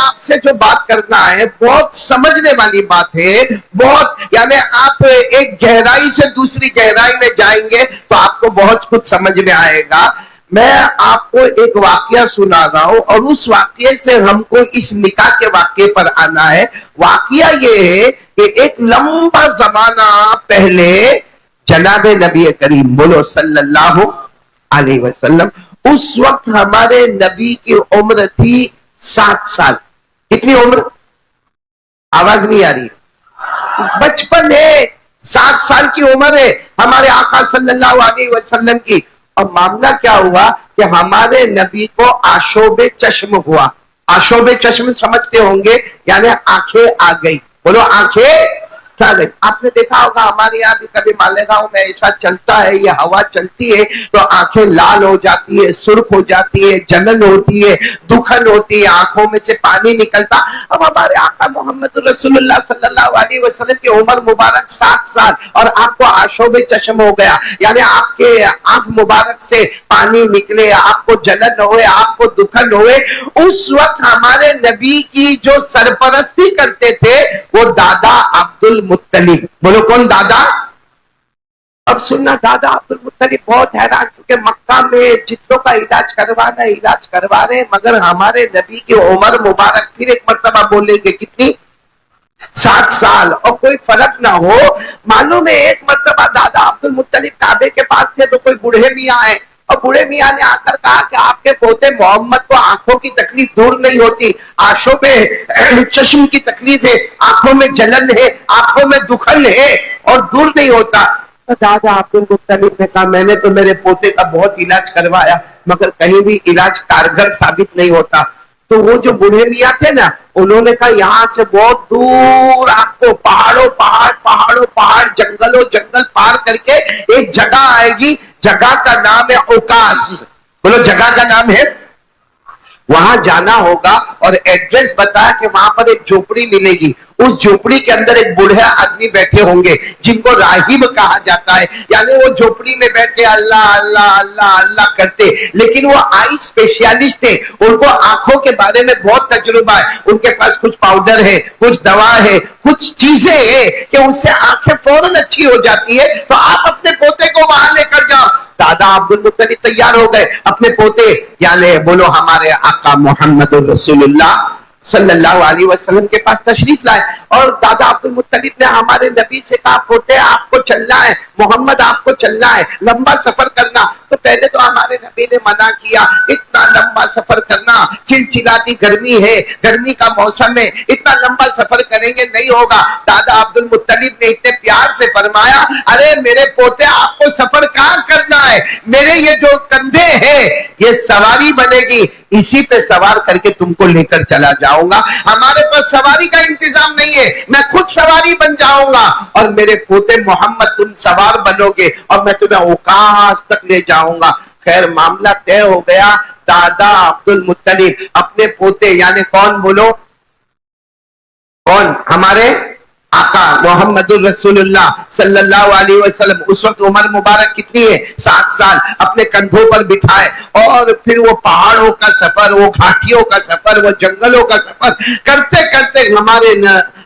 आपसे जो बात करना है बहुत समझने वाली बात है, बहुत, यानी आप एक गहराई से दूसरी गहराई में जाएंगे तो आपको बहुत कुछ समझ में आएगा। मैं आपको एक वाकया सुना रहा हूं और उस वाकये से हमको इस निकाह के वाकये पर आना है। वाकया ये है कि एक लंबा जमाना पहले जनाबे नबी करीम बोलो सल्लल्लाहु अलैहि वसल्लम, उस वक्त हमारे नबी की उम्र थी 7 साल। कितनी उम्र? आवाज नहीं आ रही है। बचपन है, 7 साल की उम्र है हमारे आका सल्लल्लाहु अलैहि वसल्लम की। और मामला क्या हुआ कि हमारे नबी को आशोबे चश्म हुआ। आशोबे चश्म समझते होंगे, यानी आंखें आ गई। बोलो आंखें क्या गई। आपने देखा होगा हमारे यहाँ भी कभी मालेगांव में ऐसा चलता है, ये हवा चलती है तो आंखें लाल हो जाती है, सुर्ख हो जाती है, जलन होती है, दुखन होती है, आंखों में से पानी निकलता। अब हमारे आका मोहम्मद रसूलुल्लाह सल्लल्लाहु अलैहि वसल्लम की उम्र मुबारक 7 साल और आपको आशोबे चश्म हो गया, यानी आपके आंख मुबारक से पानी निकले, आपको जलन होए, आपको दुखन होए। उस वक्त हमारे नबी की जो सरपरस्ती करते थे वो दादा अब्दुल मुत्तलिब। बोलो कौन दादा? अब सुनना, दादा अब्दुल मुत्तलिब बहुत हैरान, क्योंकि मक्का में जितनों का इलाज करवा रहे, मगर हमारे नबी की उम्र मुबारक फिर एक मर्तबा बोलेंगे कितनी? 7 साल, और कोई फर्क ना हो। मालूम है एक मर्तबा दादा अब्दुल मुत्तलिब काबे के पास थे तो कोई बूढ़े मियां आए और बूढ़े मियां ने आकर कहा कि आपके पोते मोहम्मद को आंखों की तकलीफ दूर नहीं होती, आशोबे चश्म की तकलीफ है, आंखों में जलन है, आंखों में दुखन है और दूर नहीं होता। तो दादा अब्दुल मुत्तलिब ने कहा मैंने तो मेरे पोते का बहुत इलाज करवाया मगर कहीं भी इलाज कारगर साबित नहीं होता। तो वो जो बूढ़े मियां थे ना, उन्होंने कहा यहाँ से बहुत दूर आपको पहाड़ों पहाड़, जंगलों जंगल पार करके एक जगह आएगी, जगह का नाम है ओकास। बोलो जगह का नाम है, वहां जाना होगा और एड्रेस बताया कि वहां पर एक झोपड़ी मिलेगी। उस झोपड़ी के अंदर एक बूढ़े आदमी बैठे होंगे जिनको राहिब कहा जाता है, यानी वो झोपड़ी में बैठे अल्लाह अल्लाह अल्लाह अल्लाह करते, लेकिन वो आई स्पेशलिस्ट थे, उनको आंखों के बारे में बहुत तजुर्बा है, उनके पास कुछ पाउडर है, कुछ दवा है, कुछ चीजें है कि उससे आंखें फौरन अच्छी हो जाती है। तो आप अपने पोते को वहां लेकर जाओ। दादा अब्दुल मुत्तलिब तैयार हो गए, अपने पोते यानी बोलो हमारे आका मोहम्मद रसूलुल्लाह सल्लल्लाहु अलैहि वसल्लम के पास तशरीफ लाए और दादा अब्दुल मुत्तलिब ने हमारे नबी से कहा पोते आपको चलना है, मोहम्मद आपको चलना है, लंबा सफर करना। तो पहले तो हमारे नबी ने मना किया, इतना लंबा सफर करना, चिलचिलाती गर्मी है, गर्मी का मौसम है, इतना लंबा सफर करेंगे नहीं होगा। दादा अब्दुल मुत्तलिब ने इतने प्यार से फरमाया अरे मेरे पोते आपको सफर कहां करना है, मेरे ये जो कंधे हैं ये सवारी बनेगी, इसी पे सवार करके तुमको लेकर चला जाऊंगा। हमारे पास सवारी का इंतजाम नहीं है, मैं खुद सवारी बन जाऊंगा और मेरे पोते मोहम्मद तुम सवार बनोगे और मैं तुम्हें ओकास तक ले जाऊंगा। खैर मामला तय हो गया। दादा अब्दुल मुत्तलिब अपने पोते यानी कौन बोलो, कौन? हमारे आका मोहम्मद रसूलुल्लाह सल्लल्लाहु अलैहि वसल्लम, उस वक्त उम्र मुबारक कितनी है? 7 साल, अपने कंधों पर बिठाए और फिर वो पहाड़ों का सफर, वो घाटियों का सफर, वो जंगलों का सफर करते करते हमारे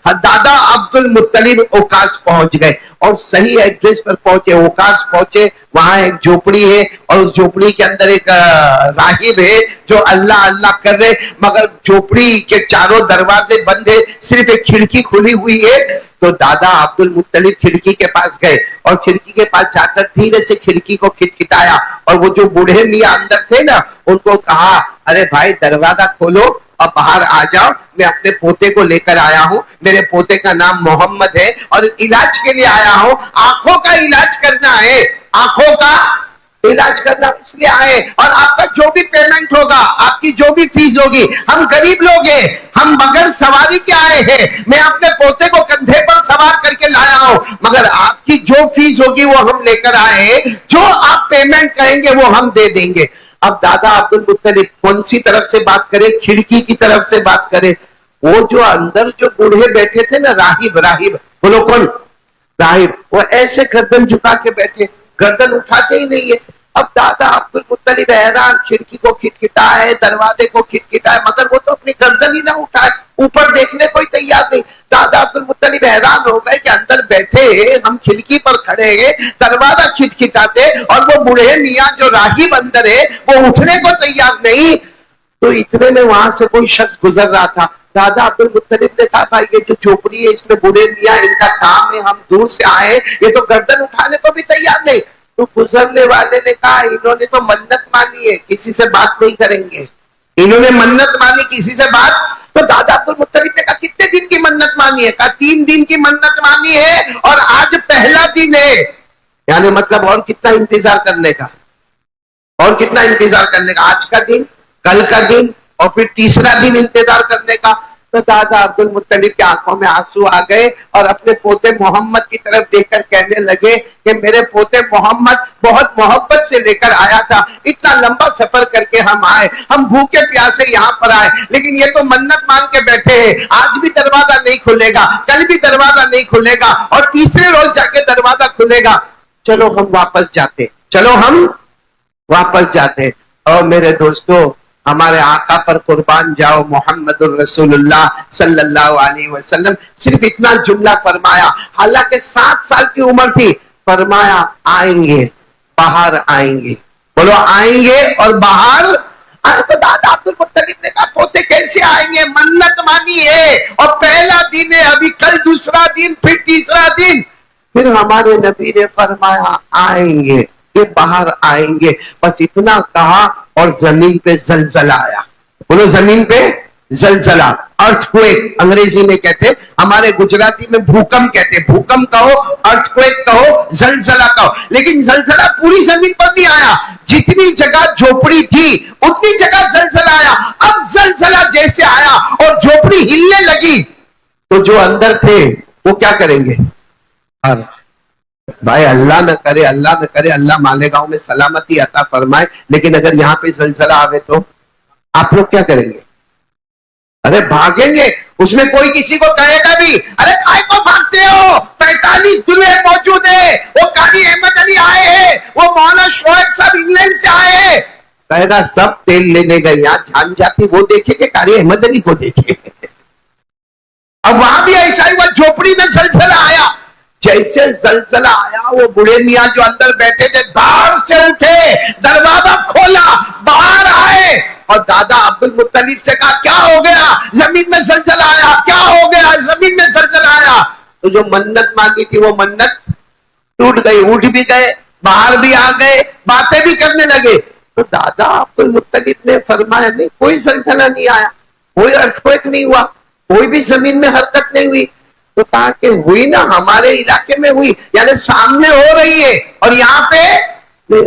दादा अब्दुल मुत्तलिब ओकास पहुंच गए और सही एड्रेस पर पहुंचे। ओकास पहुंचे, वहां एक झोपड़ी है और उस झोपड़ी के अंदर एक राहिब है जो अल्लाह अल्लाह कर रहे, मगर झोपड़ी के चारों दरवाजे बंद है, सिर्फ एक खिड़की खुली हुई है। तो दादा अब्दुल मुत्तलिब खिड़की के पास गए और खिड़की के पास जाकर धीरे से खिड़की को खिटखिटाया और वो जो बूढ़े मियां अंदर थे ना, उनको कहा अरे भाई दरवाजा खोलो और बाहर आ जाओ, मैं अपने पोते को लेकर आया हूं, मेरे पोते का नाम मोहम्मद है और इलाज के लिए आया हूं, आंखों का इलाज करना है, आंखों का इलाज करना इसलिए आए और आपका जो भी पेमेंट होगा, आपकी जो भी फीस होगी, हम गरीब लोग हैं, हम बगैर सवारी के आए हैं, मैं अपने पोते को कंधे पर सवार करके लाया हूं, मगर आपकी जो फीस होगी वो हम लेकर आए हैं, जो आप पेमेंट कहेंगे वो हम दे देंगे। अब दादा अब्दुल मुत्तलिब कौन सी तरफ से बात करे? खिड़की की तरफ से बात करे। वो जो अंदर जो बूढ़े बैठे थे ना, राहिब, राहिब बोलो कौन? राहिब, वो ऐसे गर्दन झुका के बैठे, गर्दन उठाते ही नहीं है। अब दादा अब्दुल मुत्तलिब हैरान, खिड़की को खिटखिटाए, दरवाजे को खिटखिटाए, मगर वो तो अपनी गर्दन ही ना उठाए, ऊपर देखने कोई तैयार नहीं। दादा अब्दुल मुत्तलिब हैरान हो गए कि अंदर बैठे हम खिड़की पर खड़े हैं, दरवाजा खिटखिटाते, और वो बूढ़े मियाँ जो राहिब अंदर है वो उठने को तैयार नहीं। तो इतने में वहां से कोई शख्स गुजर रहा था। दादा अब्दुल मुत्तलिब ने कहा, भाई ये जो झोपड़ी है इसमें बूढ़े मियाँ, इनका काम है, हम दूर से आए, ये तो गर्दन उठाने को भी तैयार नहीं। तो गुजरने वाले ने कहा, इन्होंने तो मन्नत मानी है, किसी से बात नहीं करेंगे, इन्होंने मन्नत मानी, किसी से बात। तो दादा अब्दुल मुत्तलिब ने कहा, कितने दिन की मन्नत मानी है? कहा 3 दिन की मन्नत मानी है और आज पहला दिन है। यानी मतलब और कितना इंतजार करने का, और कितना इंतजार करने का, आज का दिन, कल का दिन और फिर तीसरा दिन इंतजार करने का। तो दादा अब्दुल मुत्तलिब की आंखों में आंसू आ गए और अपने पोते मोहम्मद की तरफ देखकर कहने लगे कि मेरे पोते मोहम्मद बहुत मोहब्बत से लेकर आया था, इतना लंबा सफर करके हम आए, हम भूखे प्यासे यहाँ पर आए, लेकिन ये तो मन्नत मान के बैठे हैं, आज भी दरवाजा नहीं खुलेगा, कल भी दरवाजा नहीं खुलेगा और तीसरे रोज जाके दरवाजा खुलेगा। चलो हम वापस जाते, चलो हम वापस जाते। और मेरे दोस्तों, हमारे आका पर कुर्बान जाओ, मोहम्मदुर रसूलुल्लाह सल्लल्लाहु अलैहि वसल्लम सिर्फ इतना जुमला फरमाया, हालांकि 7 साल की उम्र थी, फरमाया आएंगे, बाहर आएंगे। बोलो आएंगे और बाहर आए। तो दादा अब्दुल मुत्तलिब ने कहा, पोते कैसे आएंगे, मन्नत मानी है और पहला दिन है, अभी कल दूसरा दिन, फिर तीसरा दिन। फिर हमारे नबी ने फरमाया आएंगे, ये बाहर आएंगे। बस इतना कहा और जमीन पे जलजला आया। बोलो जमीन पे जलजला, अर्थक्वेक अंग्रेजी में कहते, हमारे गुजराती में भूकंप कहते, भूकंप कहो, अर्थक्वेक कहो, जलजला कहो, लेकिन जलजला पूरी जमीन पर नहीं आया, जितनी जगह झोपड़ी थी उतनी जगह जलजला आया। अब जलजला जैसे आया और झोपड़ी हिलने लगी, तो जो अंदर थे वो क्या करेंगे? भाई अल्लाह न करे, अल्लाह न करे, अल्लाह मालेगांव में सलामती अता फरमाए, लेकिन अगर यहाँ पे जलजला आवे तो आप लोग क्या करेंगे? अरे भागेंगे, उसमें कोई किसी को कहेगा भी, अरे काय को भागते हो, 45 दुल्हे मौजूद है, वो कारी अहमद अली आए हैं, वो मौलाना शोएब साहब इंग्लैंड से आए हैं, कहेगा सब तेल लेने गए, यहाँ ध्यान जाती वो देखे कि कारी अहमद अली को देखे। अब वहां भी ऐसा ही हुआ, झोपड़ी में जलजला आया। जैसे जलजला आया, वो बूढ़े मियाँ जो अंदर बैठे थे दार से उठे, दरवाजा खोला, बाहर आए और दादा अब्दुल मुत्तलिब से कहा, क्या हो गया? जमीन में जलजला आया, क्या हो गया? जमीन में जलजला आया। तो जो मन्नत मांगी थी वो मन्नत टूट गई, उठ भी गए, बाहर भी आ गए, बातें भी करने लगे। तो दादा अब्दुल मुत्तलिब ने फरमाया, नहीं कोई जलजला नहीं आया, कोई अर्थक्वेक नहीं हुआ, कोई भी जमीन में हरकत नहीं हुई। तो कहा कि हुई ना, हमारे इलाके में हुई, यानी सामने हो रही है और यहाँ पे।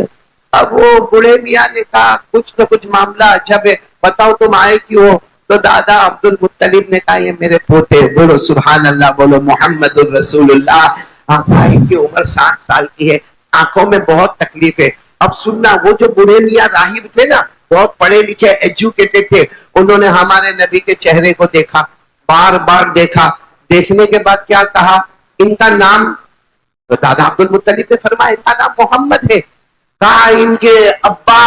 अब वो बूढ़े मियाँ ने कहा, कुछ तो कुछ मामला अजब है, बताओ तुम आए क्यों? तो दादा अब्दुल मुत्तलिब ने कहा, ये मेरे पोते, बोलो सुभान अल्लाह, बोलो मोहम्मदुर रसूलुल्लाह। भाई की उम्र 60 साल की है, आंखों में बहुत तकलीफ है। अब सुनना, वो जो बूढ़े मियाँ राहिब थे ना, बहुत पढ़े लिखे एजुकेटेड थे, उन्होंने हमारे नबी के चेहरे को देखा, बार बार देखा, देखने के बाद क्या कहा, इनका नाम? तो दादा अब्दुल मुत्तलिब ने फरमाया, इनका नाम मोहम्मद है। कहा इनके अब्बा?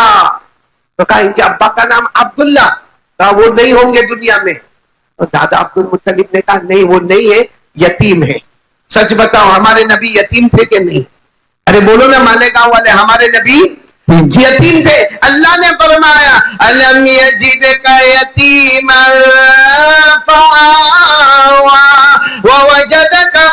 तो कहा इनके अब्बा का नाम अब्दुल्ला। कहा वो नहीं होंगे दुनिया में। तो दादा अब्दुल मुत्तलिब ने कहा, नहीं वो नहीं है, यतीम है। सच बताओ, हमारे नबी यतीम थे कि नहीं? अरे बोलो ना मालेगांव वाले, हमारे नबी यतीम थे। अल्लाह ने फरमाया, अलम यजिदका यतीमन फआवा व वजदका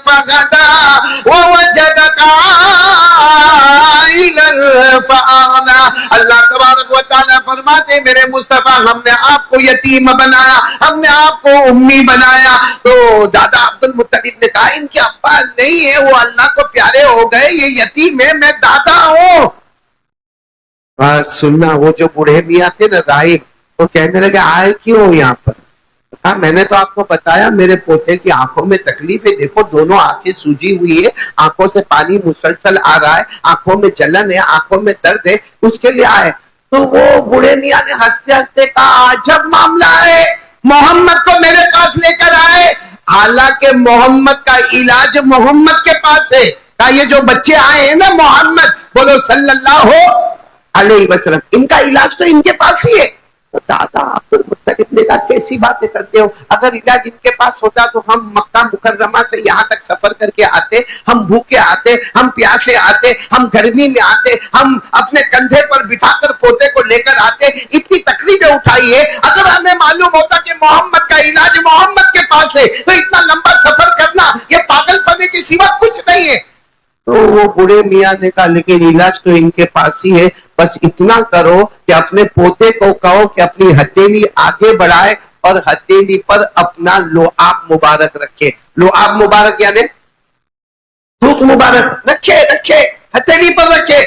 फगदा व वजदका आइलन फअगना। अल्लाह तबारक व तआला फरमाते, मेरे मुस्तफा हमने आपको यतीम बनाया, हमने आपको उम्मी बनाया। तो दादा अब्दुल मुत्तलिब ने कहा, इनके अब्बा नहीं है, वो अल्लाह को प्यारे हो गए, ये यतीम है, मैं दादा हूं। सुनना, वो जो बूढ़े मियाँ थे ना राहिब, वो कहने लगे, आए क्यों यहाँ पर? हाँ मैंने तो आपको बताया, मेरे पोते की आंखों में तकलीफ है, देखो दोनों आंखें सूजी हुई है, आंखों से पानी मुसलसल आ रहा है, आंखों में जलन है, आंखों में दर्द है, उसके लिए आए। तो वो बूढ़े मियाँ ने हंसते हंसते कहा, अजब मामला है, मोहम्मद को मेरे पास लेकर आए, हालांकि मोहम्मद का इलाज मोहम्मद के पास है। का ये जो बच्चे आए हैं ना मोहम्मद, बोलो सल्लल्लाहु अलैहि वसल्लम, इनका इलाज तो इनके पास ही है। तो दादा अब्दुल मुत्तलिब ने कहा कैसी बातें करते हो, अगर इलाज इनके पास होता तो हम मक्का मुकर्रमा से यहाँ तक सफर करके आते, हम भूखे आते, हम प्यासे आते, हम गर्मी में आते, हम अपने कंधे पर बिठाकर पोते को लेकर आते, इतनी तकलीफें उठाई है। अगर हमें मालूम होता कि मोहम्मद का इलाज मोहम्मद के पास है तो इतना लंबा सफर करना ये पागलपने के सिवा कुछ नहीं है। तो वो बूढ़े मियाँ ने कहा लेकिन इलाज तो इनके पास ही है, बस इतना करो कि अपने पोते को कहो कि अपनी हथेली आगे बढ़ाए और हथेली पर अपना लुआब मुबारक रखे। लुआब मुबारक यानी थूक मुबारक रखे, रखे हथेली पर रखे।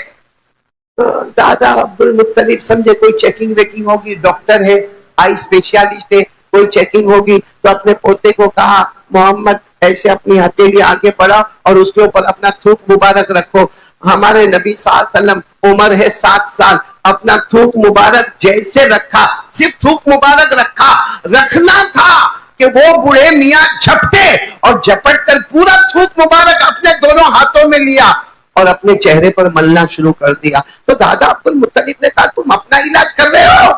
तो दादा अब्दुल मुत्तलिब समझे कोई चेकिंग वेकिंग होगी, डॉक्टर है, आई स्पेशलिस्ट है, कोई चेकिंग होगी, तो अपने पोते को कहा मोहम्मद ऐसे अपनी हथेली आगे बढ़ा और उसके ऊपर अपना थूक मुबारक रखो। हमारे नबी सल्लल्लाहु अलैहि वसल्लम उम्र है 7 साल, अपना थूक मुबारक जैसे रखा, सिर्फ थूक मुबारक रखा, रखना था कि वो बूढ़े मियाँ झपटे और झपट कर पूरा थूक मुबारक अपने दोनों हाथों में लिया और अपने चेहरे पर मलना शुरू कर दिया। तो दादा अब्दुल मुत्तलिब ने कहा तुम अपना इलाज कर रहे हो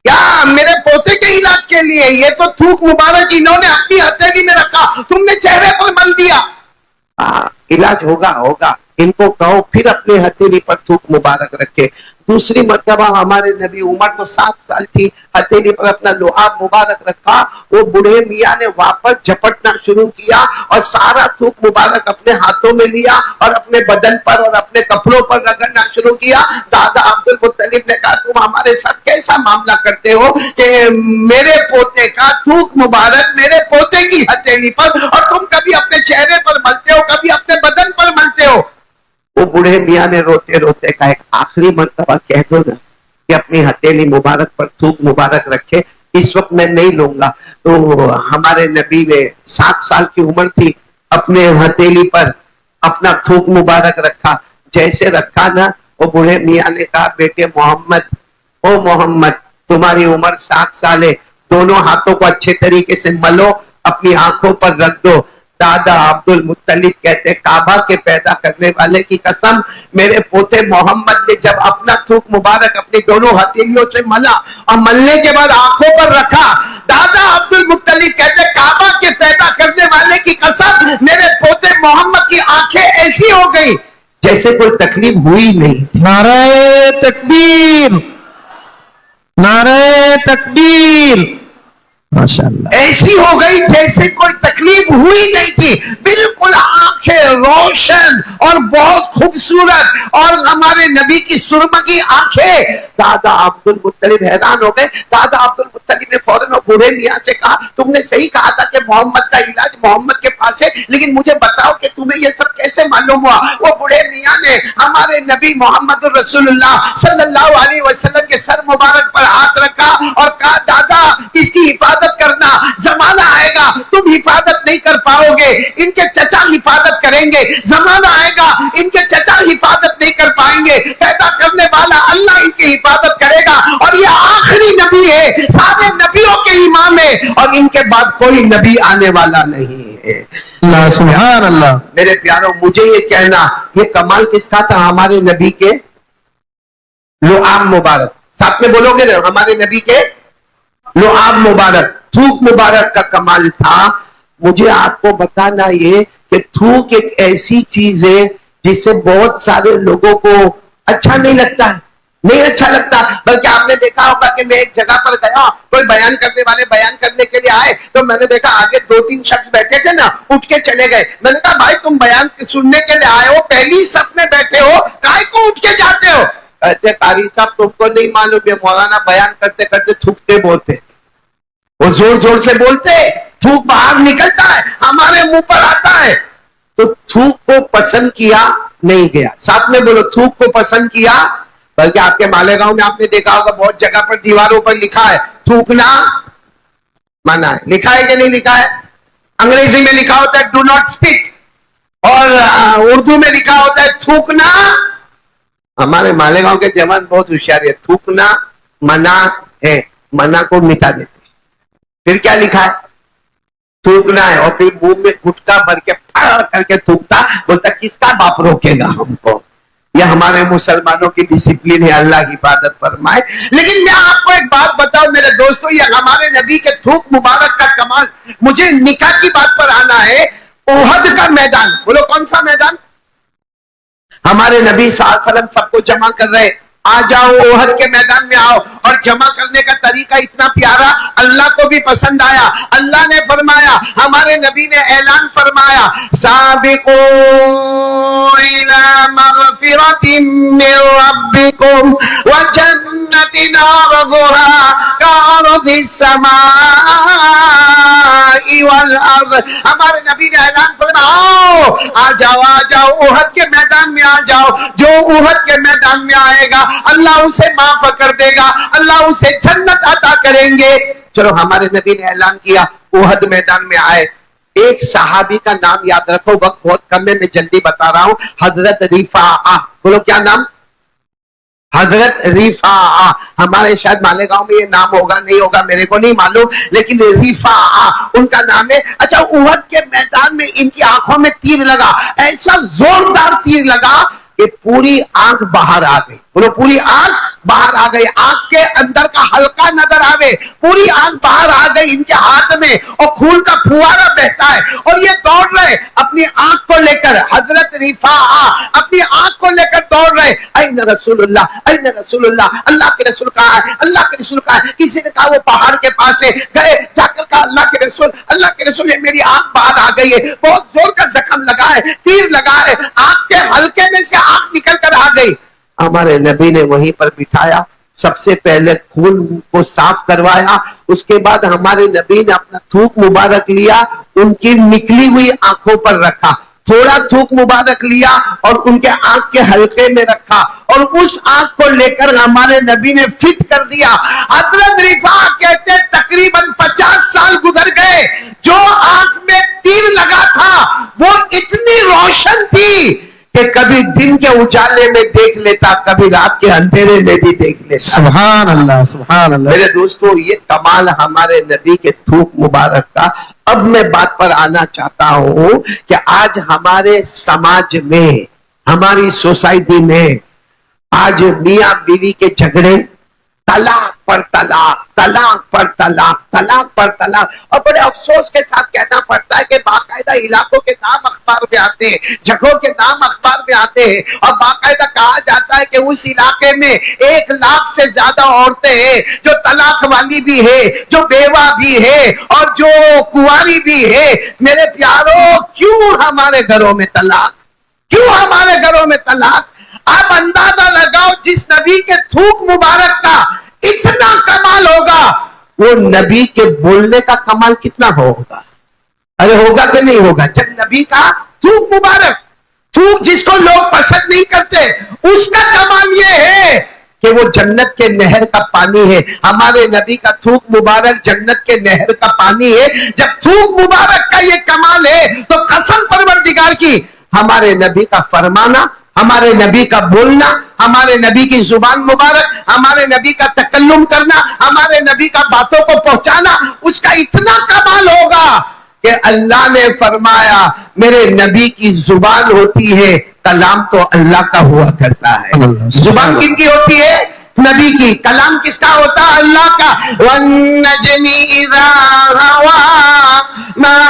क्या मेरे पोते के इलाज के लिए? ये तो थूक मुबारक इन्होंने अपनी हथेली में रखा, तुमने चेहरे पर मल दिया। इलाज होगा होगा, इनको कहो फिर अपनी हथेली पर थूक मुबारक रखे। दूसरी मर्तबा हमारे नबी, उम्र तो 7 साल थी, हथेली पर अपना लुआब मुबारक रखा, वो बूढ़े मियाँ ने वापस झपटना शुरू किया और सारा थूक मुबारक अपने हाथों में लिया और अपने बदन पर और अपने कपड़ों पर रगड़ना शुरू किया। दादा अब्दुल मुत्तलिब ने कहा तुम हमारे साथ कैसा मामला करते हो कि मेरे पोते का थूक मुबारक मेरे पोते की हथेली पर और तुम कभी अपने चेहरे पर मलते हो, कभी अपने बदन पर मलते हो। वो बूढ़े मियाँ ने रोते रोते कहा एक आखिरी मर्तबा कह दो ना कि अपनी हथेली मुबारक पर थूक मुबारक रखे, इस वक्त मैं नहीं लूंगा। तो हमारे नबी ने 7 साल की उम्र थी, अपने हथेली पर अपना थूक मुबारक रखा, जैसे रखा ना वो बूढ़े मियाँ ने कहा बेटे मोहम्मद, ओ मोहम्मद तुम्हारी उम्र 7 साल है, दोनों हाथों को अच्छे तरीके से मलो, अपनी आंखों पर रख दो। दादा अब्दुल मुत्तलिब कहते काबा के पैदा करने वाले की कसम, मेरे पोते मोहम्मद ने जब अपना थूक मुबारक अपनी दोनों हथेलियों से मला और मलने के बाद आंखों पर रखा, दादा अब्दुल मुत्तलिब कहते काबा के पैदा करने वाले की कसम, मेरे पोते मोहम्मद की आंखें ऐसी हो गई जैसे कोई तकलीफ हुई नहीं। नारे तकबीर, नारे तकबीर, माशाअल्लाह। ऐसी हो गई जैसे कोई तकलीफ हुई नहीं थी, बिल्कुल आंखें रोशन और बहुत खूबसूरत और हमारे नबी की सुरमगी आंखें। दादा अब्दुल मुत्तलिब हैरान हो गए। दादा अब्दुल मुत्तलिब ने फौरन बूढ़े मियाँ से कहा तुमने सही कहा था कि मोहम्मद का इलाज मोहम्मद के पास है, लेकिन मुझे बताओ कि तुम्हें ये सब कैसे मालूम हुआ? वो बूढ़े मियाँ ने हमारे नबी मोहम्मद रसूलुल्लाह सल्लल्लाहु अलैहि वसल्लम के सर मुबारक पर हाथ रखा और कहा दादा इसकी हिफाजत करना, जमाना आएगा तुम हिफाजत नहीं कर पाओगे, इनके चचा हिफाजत करेंगे, जमाना आएगा इनके चचा हिफाजत नहीं कर पाएंगे, पैदा करने वाला अल्लाह इनकी हिफाजत करेगा और ये आखिरी नबी है, सारे नबियों के इमाम है और इनके बाद कोई नबी आने वाला नहीं है। अल्लाह सुभान अल्लाह। मेरे प्यारों मुझे ये कहना, ये कमाल किसका था? हमारे नबी के लुआब मुबारक। साथ में बोलोगे ना, हमारे नबी के लुआब मुबारक, थूक मुबारक का कमाल था। मुझे आपको बताना ये कि थूक एक ऐसी चीज है जिससे बहुत सारे लोगों को अच्छा नहीं लगता है, नहीं अच्छा लगता। बल्कि आपने देखा होगा कि मैं एक जगह पर गया, कोई बयान करने वाले बयान करने के लिए आए, तो मैंने देखा आगे 2-3 शख्स बैठे थे ना, उठ के चले गए। मैंने कहा भाई तुम बयान सुनने के लिए आए हो, पहली सफ में बैठे हो, काहे को उठ के जाते हो? कहते कारी साहब तुमको नहीं मालूम, ये मौलाना बयान करते करते थूकते बोलते, वो जोर जोर से बोलते, थूक बाहर निकलता है, हमारे मुंह पर आता है। तो थूक को पसंद किया नहीं गया। साथ में बोलो थूक को पसंद किया। बल्कि आपके मालेगांव में आपने देखा होगा बहुत जगह पर दीवारों पर लिखा है थूकना मना है। लिखा है कि नहीं लिखा है? अंग्रेजी में लिखा होता है डू नॉट स्पीक और उर्दू में लिखा होता है थूकना। हमारे मालेगांव के जवान बहुत होशियार है, थूकना मना है, मना को मिटा देते। फिर क्या लिखा है? थूकना है और फिर मुंह में गुटका भर के फाड़ करके थूकता, बोलता किसका बाप रोकेगा हमको। यह हमारे मुसलमानों की डिसिप्लिन है, अल्लाह की इबादत फरमाए। लेकिन मैं आपको एक बात बताऊं मेरे दोस्तों, ये हमारे नबी के थूक मुबारक का कमाल। मुझे निकाह की बात पर आना है। ओहद का मैदान, बोलो कौन सा मैदान? हमारे नबी सल्लल्लाहु अलैहि वसल्लम सबको जमा कर रहे, आ जाओ ओहद के मैदान में आओ। और जमा करने का तरीका इतना प्यारा, अल्लाह को भी पसंद आया। अल्लाह ने फरमाया, हमारे नबी ने ऐलान फरमाया, साबिकू इला मगफिरतिन मिन रब्बिकुम व जन्नतिन अर्दुहा कअर्दिस समाई वल अर्द। हमारे नबी ने ऐलान फरमाया, आ जाओ ओहद के मैदान में आ जाओ। जो ओहद के मैदान में आएगा अल्लाह उसे माफ कर देगा, अल्लाह उसे जन्नत अता करेंगे। चलो हमारे नबी ने ऐलान किया, ओहद मैदान में आए। एक सहाबी का नाम याद रखो, वक्त बहुत कम है, मैं जल्दी बता रहा हूं। हजरत रिफा, बोलो क्या नाम? हजरत रिफा। हमारे शायद मालेगांव में ये नाम होगा नहीं होगा मेरे को नहीं मालूम, लेकिन रिफा उनका नाम है। अच्छा, ओहद के मैदान में इनकी आंखों में तीर लगा, ऐसा जोरदार तीर लगा कि पूरी आंख बाहर आ गई। बोलो पूरी आंख बाहर आ गई, आंख के अंदर का हल्का नजर आवे, पूरी आंख बाहर आ गई इनके हाथ में और खून का फुवारा बहता है। और ये दौड़ रहे अपनी आंख को लेकर, हजरत रिफा अपनी आंख को लेकर दौड़ रहे। ऐन रसूलुल्लाह, ऐन रसूलुल्लाह, अल्लाह के रसूल कहाँ है, अल्लाह के रसूल कहाँ है। किसी ने कहा वो पहाड़ के पास है, गए जाकर कहा अल्लाह के रसूल, अल्लाह के रसूल, मेरी आंख बाहर आ गई है, बहुत जोर का जख्म लगा है, तीर लगा है, आंख के हल्के में से आंख निकल कर आ गई। हमारे नबी ने वहीं पर बिठाया, सबसे पहले खून को साफ करवाया, उसके बाद हमारे नबी ने अपना थूक मुबारक लिया, उनकी निकली हुई आंखों पर रखा, थोड़ा थूक मुबारक लिया और उनके आंख के हल्के में रखा और उस आंख को लेकर हमारे नबी ने फिट कर दिया। हजरत रिफा कहते तकरीबन 50 साल गुजर गए, जो आंख में तीर लगा था वो इतनी रोशन थी कि कभी दिन के उजाले में देख लेता, कभी रात के अंधेरे में भी देख लेता। सुभान अल्लाह, सुभान अल्लाह। मेरे दोस्तों, ये कमाल हमारे नबी के थूक मुबारक का। अब मैं बात पर आना चाहता हूं कि आज हमारे समाज में, हमारी सोसाइटी में आज मियां बीवी के झगड़े, तलाक पर तलाक, तलाक पर तलाक, तलाक पर तलाक। और बड़े अफसोस के साथ कहना पड़ता है कि बाकायदा इलाकों के नाम अखबार में आते हैं, जगहों के नाम अखबार में आते हैं और बाकायदा कहा जाता है कि उस इलाके में 1 लाख से ज्यादा औरतें हैं जो तलाक वाली भी है, जो बेवा भी है और जो कुंवारी भी है। मेरे प्यारों, क्यों हमारे घरों में तलाक, क्यों हमारे घरों में तलाक? आप अंदाजा लगाओ, जिस नबी के थूक मुबारक का इतना कमाल होगा, वो नबी के बोलने का कमाल कितना होगा? अरे होगा कि नहीं होगा? जब नबी का थूक मुबारक, थूक जिसको लोग पसंद नहीं करते, उसका कमाल ये है कि वो जन्नत के नहर का पानी है। हमारे नबी का थूक मुबारक जन्नत के नहर का पानी है। जब थूक मुबारक का ये कमाल है तो कसम परवरदिगार की, हमारे नबी का फरमाना, हमारे नबी का बोलना, हमारे नबी की जुबान मुबारक, हमारे नबी का तकल्लुम करना, हमारे नबी का बातों को पहुंचाना, उसका इतना कमाल होगा कि अल्लाह ने फरमाया मेरे नबी की जुबान होती है, कलाम तो अल्लाह का हुआ करता है। जुबान किनकी होती है? नबी की। कलाम किसका होता है? अल्लाह का। वन्नजमी इज़ा हवा मा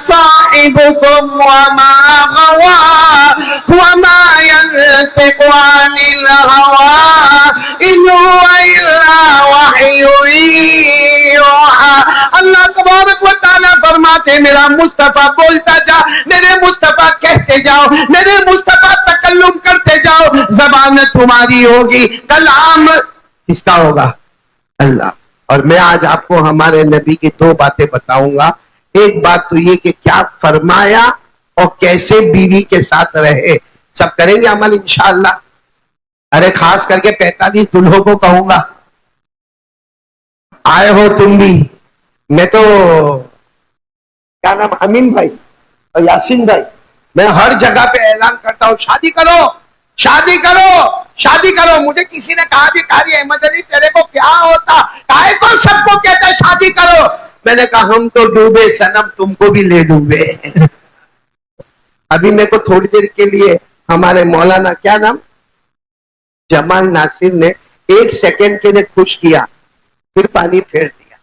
साहिबुकुम वमा गवा वमा यंतिकु अनिल हवा इन हुवा इल्ला वह्युन यूहा। अल्लाह तबारक व तआला फरमाते मेरा मुस्तफा बोलता जा, मेरे मुस्तफा कहते जाओ, मेरे मुस्तफा तकल्लुम करते जाओ, ज़बान तुम्हारी होगी, कलाम किसका होगा? अल्लाह। और मैं आज आपको हमारे नबी की 2 बातें बताऊंगा। एक बात तो ये कि क्या फरमाया और कैसे बीवी के साथ रहे, सब करेंगे अमल इंशाअल्लाह। अरे खास करके 45 दुल्हों को कहूंगा, आए हो तुम भी। मैं तो क्या नाम, अमीन भाई और यासीन भाई, मैं हर जगह पे ऐलान करता हूं शादी करो, शादी करो, शादी करो। मुझे किसी ने कहा भी कारी अहमद अली तेरे को क्या होता, काहे को सबको कहता है शादी करो? मैंने कहा हम तो डूबे सनम, तुमको भी ले डूबे। अभी मेरे को थोड़ी देर के लिए हमारे मौलाना, क्या नाम, जमाल नासिर ने 1 सेकंड के लिए खुश किया, फिर पानी फेर दिया।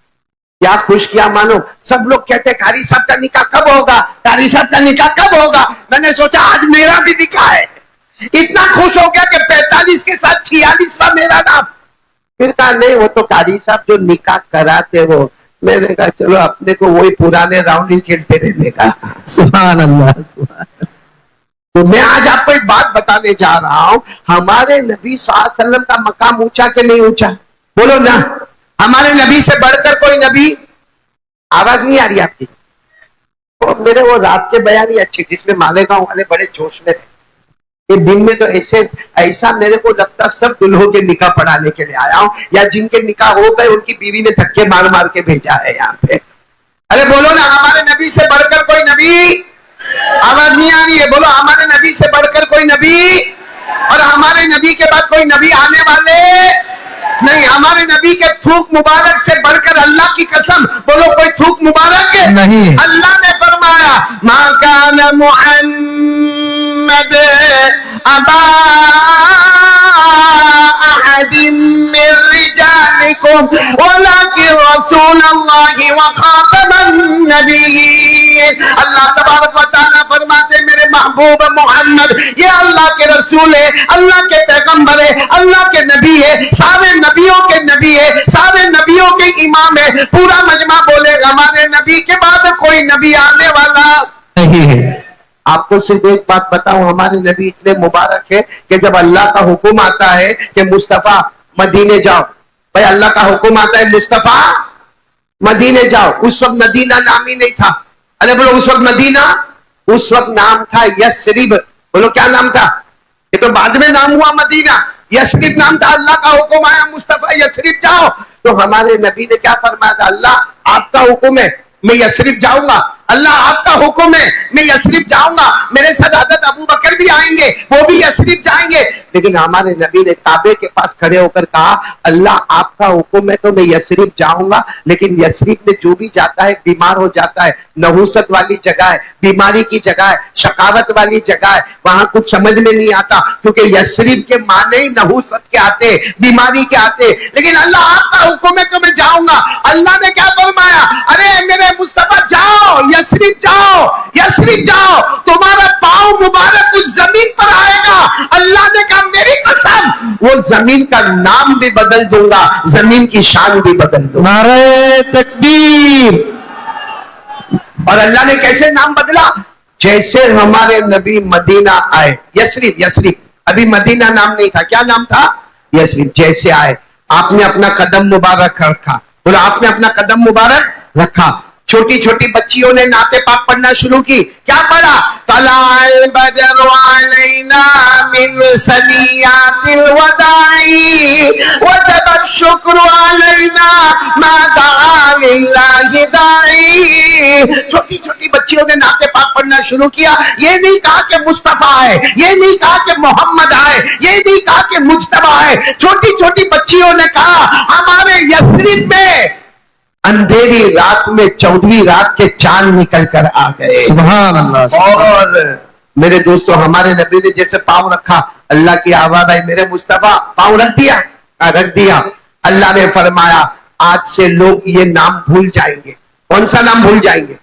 क्या खुश किया मानो, सब लोग कहते कारी साहब का निकाह कब होगा, कारी साहब का निकाह कब होगा। मैंने सोचा आज मेरा भी निकाह है। इतना खुश हो गया कि 45 के साथ 46वां मेरा नाम। फिर कहा नहीं, वो तो कारी साहब जो निकाह कराते वो। मैंने कहा चलो अपने को वही पुराने राउंड ही खेलते रहने का। सुभान अल्लाह। तो मैं आज आपको एक बात बताने जा रहा हूं, हमारे नबी सल्लल्लाहु अलैहि वसल्लम का मकाम ऊंचा के नहीं ऊंचा, बोलो ना। हमारे नबी से बढ़कर कोई नबी, आवाज नहीं आ रही आपकी, तो मेरे वो रात के बयान ही अच्छे, जिसमें मालेगांव वाले बड़े जोश में थे। ये दिन में तो ऐसा मेरे को लगता सब दुल्हों के निकाह पढ़ाने के लिए आया हूं, या जिनके निकाह हो गए उनकी बीवी ने धक्के मार मार के भेजा है यहाँ पे। अरे बोलो ना, हमारे नबी से बढ़कर कोई नबी, आवाज नहीं आ रही है, बोलो हमारे नबी से बढ़कर कोई नबी, और हमारे नबी के बाद कोई नबी आने वाले नहीं। हमारे नबी के थूक मुबारक से बढ़कर अल्लाह की कसम, बोलो कोई थूक मुबारक नहीं। अल्लाह ने फरमाया मा कान मुहम्मद अबा अहदिम मिन रिजालिकुम वलाकिन रसूलुल्लाहि व खातमन नबिय्यीन। अल्लाह तबारक व तआला फरमाते मेरे महबूब मोहम्मद ये अल्लाह के रसूल है, अल्लाह के पैगंबर है, अल्लाह के नबी है, सारे नबियों के नबी है, सारे नबियों के इमाम है। पूरा मजमा बोलेगा हमारे नबी के बाद कोई नबी आने वाला नहीं है। आपको सिर्फ एक बात बताऊं, हमारे नबी इतने मुबारक है कि जब अल्लाह का हुक्म आता है कि मुस्तफा मदीने जाओ, भाई अल्लाह का हुक्म आता है मुस्तफा मदीने जाओ, उस वक्त मदीना नाम ही नहीं था। अरे बोलो उस वक्त मदीना, उस वक्त नाम था यस्रिब। बोलो क्या नाम था, ये तो बाद में नाम हुआ मदीना। यस्रिब नाम था, अल्लाह का हुक्म आया मुस्तफा यस्रिब जाओ, तो हमारे नबी ने क्या फरमाया था, अल्लाह आपका हुक्म है मैं यस्रिब जाऊंगा, अल्लाह आपका हुक्म है मैं यस्रिब जाऊंगा। मेरे साथ हज़रत अबू बकर भी आएंगे, वो भी यस्रिब जाएंगे। लेकिन हमारे नबी ने काबे के पास खड़े होकर कहा अल्लाह आपका हुक्म है तो मैं यस्रिब जाऊंगा, लेकिन यस्रिब में जो भी जाता है बीमार हो जाता है, नहुसत वाली जगह है, बीमारी की जगह है, शकावत वाली जगह है, वहां कुछ समझ में नहीं आता, क्योंकि यस्रिब के माने ही नहुसत के आते, बीमारी के आते। लेकिन अल्लाह आपका हुक्म है तो मैं जाऊंगा। अल्लाह ने क्या फरमाया, अरे मेरे मुस्तफा जाओ यस्रिब जाओ, यस्रिब जाओ, तुम्हारा पांव मुबारक उस जमीन पर आएगा। अल्लाह ने कहा मेरी कसम वो जमीन का नाम भी बदल दूंगा, जमीन की शान भी बदल दूंगा। नारे तकबीर। और अल्लाह ने कैसे नाम बदला, जैसे हमारे नबी मदीना आए, यस्रिब, यस्रिब अभी मदीना नाम नहीं था, क्या नाम था, यस्रिब। जैसे आए आपने अपना कदम मुबारक रखा, बोला आपने अपना कदम मुबारक रखा। छोटी छोटी बच्चियों ने नाते पाक पढ़ना शुरू की, क्या पढ़ा, तलाल बदर अलैना मिन सनियातिल वदाई वजब शुक्र अलैना मा दआ लिल्लाहि दाई। छोटी छोटी बच्चियों ने नाते पाक पढ़ना शुरू किया। ये नहीं कहा कि मुस्तफा है, ये नहीं कहा कि मोहम्मद आए, ये नहीं कहा कि मुज्तबा है। छोटी छोटी बच्चियों ने कहा हमारे यस्रिब में अंधेरी रात में 14वीं रात के चांद निकल कर आ गए। सुभान अल्लाह। और मेरे दोस्तों हमारे नबी ने जैसे पांव रखा, अल्लाह की आवाज आई मेरे मुस्तफा पांव रख दिया, रख दिया। अल्लाह ने फरमाया आज से लोग ये नाम भूल जाएंगे। कौन सा नाम भूल जाएंगे,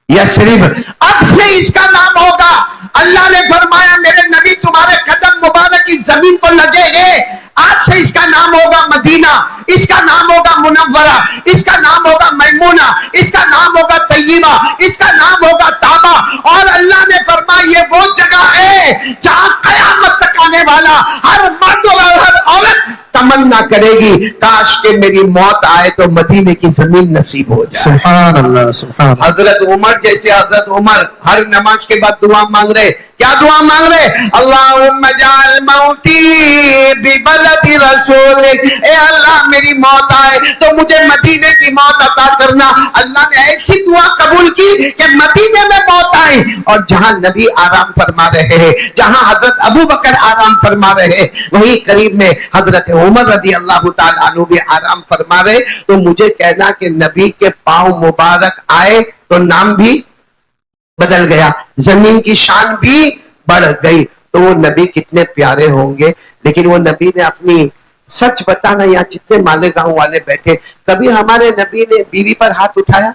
यस्रिब। अब से इसका नाम होगा, अल्लाह ने फरमाया मेरे नबी तुम्हारे कदम मुबारक की जमीन पर लगेंगे, आज से इसका नाम होगा मदीना, इसका नाम होगा मुनव्वरा, इसका नाम होगा मैमूना, इसका नाम होगा तय्यबा, इसका नाम होगा ताबा। और अल्लाह ने फरमाया ये वो जगह है जहां कयामत तक आने वाला हर मर्द और हर औरत तमन्ना करेगी काश के मेरी मौत आए तो मदीने की जमीन नसीब हो जाए। सुभान अल्लाह, सुभान। हजरत उमर जैसे, हजरत उमर हर नमाज के बाद दुआ मांग रहे, क्या दुआ मांग रहे, अल्लाहुम्मा जाल मौती बिबलदी रसूलिक, ए अल्लाह मेरी मौत आए तो मुझे मदीने की मौत अता करना। अल्लाह ने ऐसी दुआ कबूल की कि मदीने में मौत जाए और जहां नबी आराम फरमा रहे हैं, जहां हजरत अबू बकर आराम फरमा रहे हैं, वहीं करीब में हजरत उमर रजी अल्लाह तआला अन्हु भी आराम फरमा रहे। तो मुझे कहना कि नबी के पांव मुबारक आए तो नाम भी बदल गया, जमीन की शान भी बढ़ गई। तो वो नबी कितने प्यारे होंगे। लेकिन वो नबी ने अपनी, सच बताना, यहाँ जितने मालेगांव वाले बैठे, कभी हमारे नबी ने बीवी पर हाथ उठाया?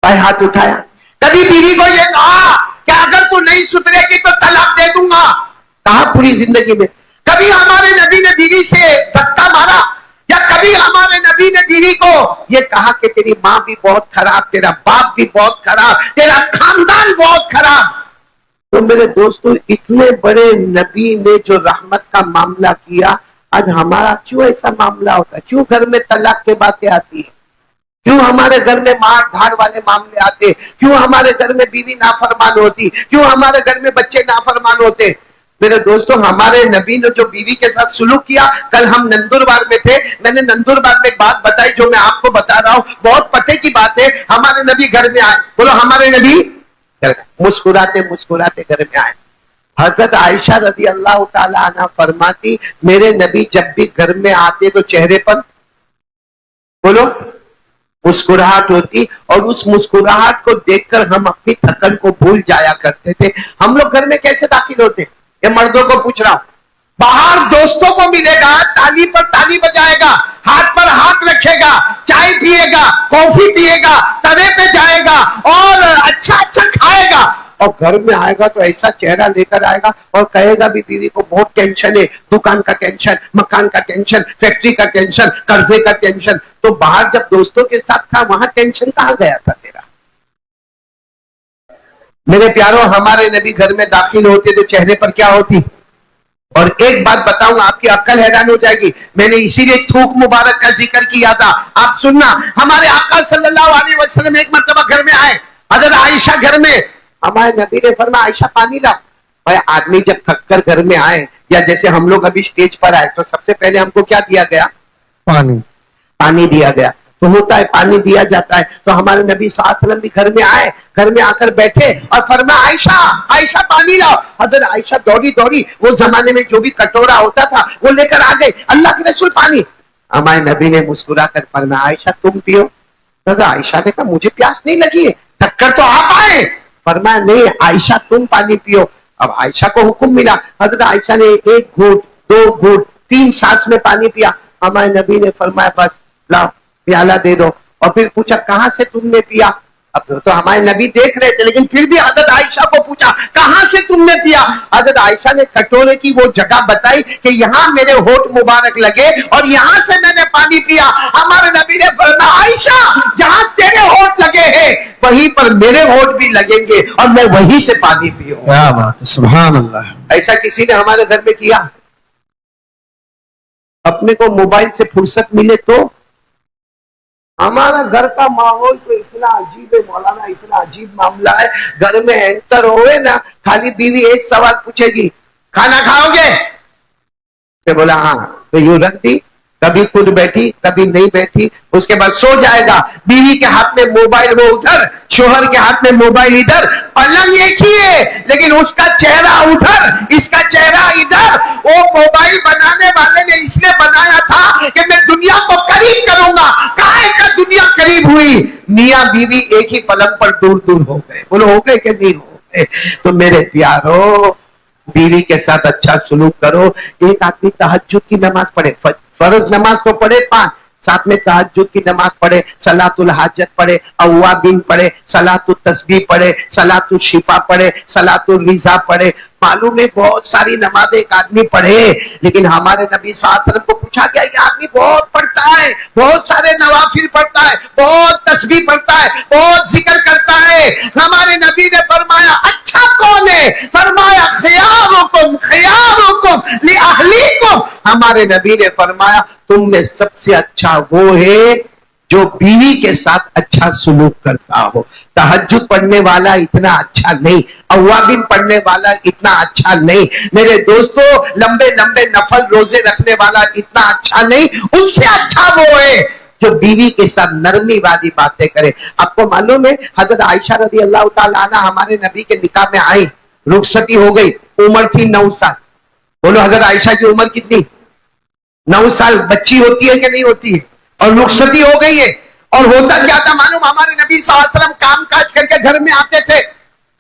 भाई हाथ उठाया? कभी बीवी को ये कहा कि अगर तू नहीं सुधरेगी तो तलाक दे दूंगा? कहा पूरी जिंदगी में? कभी हमारे नबी ने बीवी से धक्का मारा? या कभी हमारे नबी ने बीवी को ये कहा कि तेरी माँ भी बहुत खराब, तेरा बाप भी बहुत खराब, तेरा खानदान बहुत खराब? तो मेरे दोस्तों, इतने बड़े नबी ने जो रहमत का मामला किया, आज हमारा क्यों ऐसा मामला होता है? क्यों घर में तलाक की बातें आती है? क्यों हमारे घर में मार धाड़ वाले मामले आते? क्यों हमारे घर में बीवी नाफरमान होती? क्यों हमारे घर में बच्चे नाफरमान होते? मेरे दोस्तों, हमारे नबी ने जो बीवी के साथ सुलूक किया, कल हम नंदुरबार में थे, मैंने नंदुरबार में एक बात बताई जो मैं आपको बता रहा हूं, बहुत पते की बात है। हमारे नबी घर में आए, बोलो हमारे नबी मुस्कुराते मुस्कुराते घर में आए। हजरत आयशा रजी अल्लाह ताला अन्हा फरमाती, मेरे नबी जब भी घर में आते तो चेहरे पर, बोलो, मुस्कुराहट होती, और उस मुस्कुराहट को देखकर हम अपनी थकन को भूल जाया करते थे। हम लोग घर में कैसे दाखिल होते? ये मर्दों को पूछ रहा हूं। बाहर दोस्तों को मिलेगा, ताली पर ताली बजाएगा, हाथ पर हाथ रखेगा, चाय पिएगा, कॉफी पिएगा, तवे पे जाएगा और अच्छा अच्छा खाएगा, और घर में आएगा तो ऐसा चेहरा लेकर आएगा और कहेगा भी बीवी को बहुत टेंशन है, दुकान का टेंशन, मकान का टेंशन, फैक्ट्री का टेंशन, कर्जे का टेंशन। तो बाहर जब दोस्तों के साथ था, वहां टेंशन कहां गया था तेरा? मेरे प्यारों, हमारे नबी घर में दाखिल होते तो चेहरे पर क्या होती? और एक बात बताऊंगा, आपकी अक्ल हैरान हो जाएगी, मैंने इसीलिए थूक मुबारक का जिक्र किया था। आप सुनना, हमारे आका सल्लल्लाहु अलैहि वसल्लम एक मर्तबा घर में आए, हज़रत आयशा घर में, हमारे नबी ने फरमाया आयशा पानी लाओ। भाई आदमी जब थककर घर में आए, या जैसे हम लोग अभी स्टेज पर आए, तो सबसे पहले हमको क्या दिया गया? पानी। पानी दिया गया तो होता है, पानी दिया जाता है। तो हमारे नबी सल्लल्लाहु अलैहि वसल्लम भी घर में आए, घर में आकर बैठे और फरमाया आयशा, आयशा पानी लाओ। हज़रत आयशा दौड़ी दौड़ी, वो जमाने में जो भी कटोरा होता था वो लेकर आ गई, अल्लाह के रसूल पानी। हमारे नबी ने मुस्कुरा कर फरमाया आयशा तुम पियो। हज़रत आयशा ने कहा मुझे प्यास नहीं लगी है, थककर तो आप आए। फरमाया नहीं आयशा तुम पानी पियो। अब आयशा को हुक्म मिला, हज़रत आयशा ने एक घूंट, दो घूंट, 3 सांस में पानी पिया। हमारे नबी ने फरमाया बस लाओ प्याला दे दो, और फिर पूछा कहां से तुमने पिया? अब तो हमारे नबी देख रहे थे, लेकिन फिर भी हज़रत आयशा को पूछा कहां से तुमने पिया? हज़रत आयशा ने कटोरे की वो जगह बताई कि यहाँ मेरे होठ मुबारक लगे और यहाँ से मैंने पानी पिया। हमारे नबी ने फरमाया आयशा जहां तेरे होठ लगे हैं वहीं पर मेरे होठ भी लगेंगे और मैं वहीं से पानी पीऊंगा। क्या बात है, सुभान अल्लाह। ऐसा किसी ने हमारे घर में किया? अपने को मोबाइल से फुर्सत मिले तो? हमारा घर का माहौल तो इतना अजीब है मौलाना, इतना अजीब मामला है। घर में एंटर होए ना, खाली बीवी एक सवाल पूछेगी खाना खाओगे? तो बोला हाँ, तो यूं रख दी, कभी खुद बैठी कभी नहीं बैठी, उसके बाद सो जाएगा। बीवी के हाथ में मोबाइल वो उधर, शोहर के हाथ में मोबाइल इधर, पलंग एक ही है लेकिन उसका चेहरा उधर, इसका चेहरा इधर। वो मोबाइल बनाने वाले ने इसलिए बनाया था कि मैं दुनिया को करीब करूंगा। काहे का दुनिया करीब हुई? मियां बीवी एक ही पलंग पर दूर दूर हो गए। बोलो हो गए कि नहीं हो गए? तो मेरे प्यारो, बीवी के साथ अच्छा सलूक करो। एक आदमी तहज्जुद की नमाज पढ़े, फर्ज नमाज तो पढ़े 5, साथ में तहज्जुद की नमाज पढ़े, सलातुल हाजत पढ़े, अव्वाबिन पढ़े, सलातुल तस्बीह पढ़े, सलातुल शिफा पढ़े, सलातुल रिजा पढ़े। मालूम है बहुत सारी नमाजें एक आदमी पढ़े, लेकिन हमारे नबी सल्लल्लाहु अलैहि वसल्लम को पूछा गया ये आदमी बहुत पढ़ता है, बहुत सारे नवाफिल पढ़ता है, बहुत तस्बीह पढ़ता है, बहुत जिक्र करता है। हमारे नबी ने फरमाया अच्छा कौन है? फरमाया खियारुकुम खियारुकुम लि अहलीकुम। हमारे नबी ने फरमाया तुम में सबसे अच्छा वो है जो बीवी के साथ अच्छा सुलूक करता हो। तहज्जुद पढ़ने वाला इतना अच्छा नहीं, अव्वाबिन पढ़ने वाला इतना अच्छा नहीं, मेरे दोस्तों लंबे लंबे नफल रोजे रखने वाला इतना अच्छा नहीं, उससे अच्छा वो है जो बीवी के साथ नरमी वाली बातें करे। आपको मालूम है हजरत आयशा रज़ी अल्लाह ताला अन्हा हमारे नबी के निकाह में आई, रुखसती हो गई, उम्र थी 9 साल। बोलो हजरत आयशा की उम्र कितनी? 9 साल। बच्ची होती है कि नहीं होती है? और रुखसती हो गई है। और होता क्या था मालूम, हमारे नबी सल्लल्लाहु अलैहि वसल्लम काम काज करके घर में आते थे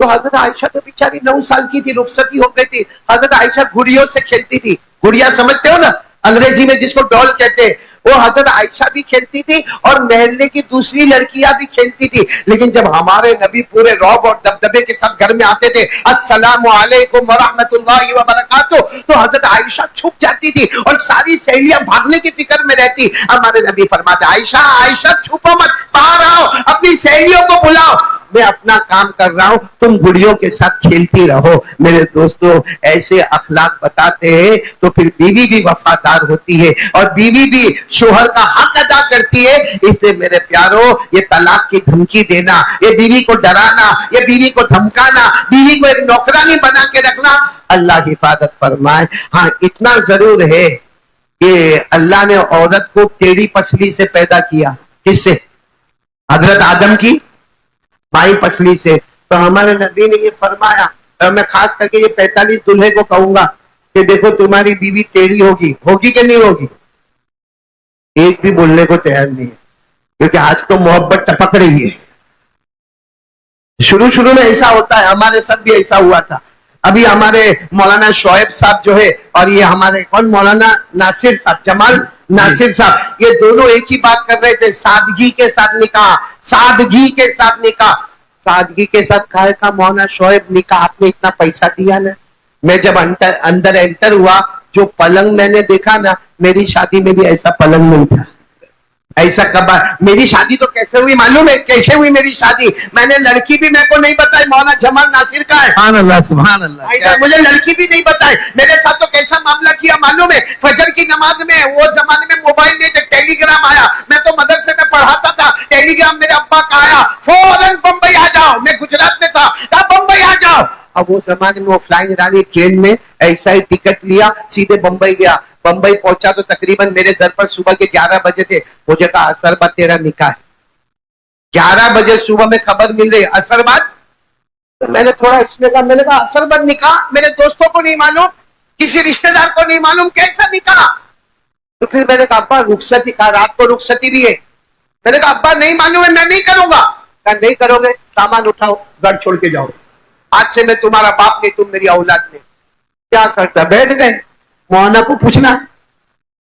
तो हजरत आयशा तो बेचारी 9 साल की थी, रुखसती हो गई थी। हजरत आयशा गुड़ियों से खेलती थी। गुड़िया समझते हो ना, अंग्रेजी में जिसको डॉल कहते हैं, वो हजरत आयशा भी खेलती थी और मोहल्ले की दूसरी लड़कियां भी खेलती थी। लेकिन जब हमारे नबी पूरे रौब और दबदबे के साथ घर में आते थे, अस्सलामु अलैकुम व रहमतुल्लाहि व बरकातुहू, तो हजरत आयशा छुप जाती थी और सारी सहेलियां भागने की फिक्र में रहती। हमारे नबी फरमाते, आयशा आयशा छुपो मत, बाहर आओ, अपनी सहेलियों को बुलाओ, मैं अपना काम कर रहा हूं, तुम गुड़ियों के साथ खेलती रहो। मेरे दोस्तों, ऐसे अखलाक बताते हैं तो फिर बीवी भी वफादार होती है और बीवी भी शोहर का हक अदा करती है। इसलिए मेरे प्यारों, ये तलाक की धमकी देना, ये बीवी को डराना, ये बीवी को धमकाना, बीवी को एक नौकरानी बना के रखना, अल्लाह हिफाजत फरमाए। हाँ, इतना जरूर है कि अल्लाह ने औरत को टेढ़ी पसली से पैदा किया। किससे? हजरत आदम की बाई पसली से। तो हमारे नबी ने ये फरमाया, और मैं खास करके ये 45 दूल्हे को कहूंगा कि देखो तुम्हारी बीवी टेढ़ी होगी, होगी कि नहीं होगी? एक भी बोलने को तैयार नहीं है, क्योंकि आज तो मोहब्बत टपक रही है। शुरू शुरू में ऐसा होता है, हमारे साथ भी ऐसा हुआ था। अभी हमारे मौलाना शोएब साहब जो है और ये हमारे कौन मौलाना नासिर साहब, जमाल नासिर साहब, ये दोनों एक ही बात कर रहे थे, सादगी के साथ निकाह, सादगी के साथ निकाह। सादगी के साथ कहा था मौलाना शोएब, निकाह आपने इतना पैसा दिया ना। मैं जब अंदर एंटर हुआ, जो पलंग मैंने देखा ना, मेरी शादी में भी ऐसा पलंग नहीं था। ऐसा कबा मेरी शादी तो कैसे हुई मालूम है? कैसे हुई मेरी शादी? मैंने लड़की भी मेरे को नहीं बताई, मौलाना जमाल नासिर का है। सुभान अल्लाह, सुभान अल्लाह। मुझे लड़की भी नहीं बताई। मेरे साथ तो कैसा मामला किया मालूम है? फजर की नमाज में, वो जमाने में मोबाइल नहीं थे, टेलीग्राम आया। मैं तो मदरसे में पढ़ाता था, टेलीग्राम मेरे अब्बा का आया, फौरन बंबई आ जाओ। मैं गुजरात में था, कहा बंबई आ जाओ। अब वो जमाने में वो फ्लाइंग रानी ट्रेन में ऐसा ही टिकट लिया, सीधे बंबई गया। बंबई पहुंचा तो तकरीबन मेरे घर पर सुबह के 11 बजे थे। मुझे कहा असर बाद तेरा निकाह है। 11 बजे सुबह में खबर मिल रही, असर बाद। तो मैंने थोड़ा इसमें कहा, मैंने कहा असर बाद निकाह, मेरे दोस्तों को नहीं मालूम, किसी रिश्तेदार को नहीं मालूम, कैसा निकाह? तो फिर मैंने कहा अब्बा रुखसती, कहा रात को रुखसती भी है। मैंने कहा अब्बा नहीं मालूम है, मैं नहीं करूंगा। कहा नहीं करोगे, सामान उठाओ, घर छोड़ के जाओ, आज से मैं तुम्हारा बाप नहीं, तुम मेरी औलाद नहीं। क्या करता? बैठ गए। मोहना को पूछना,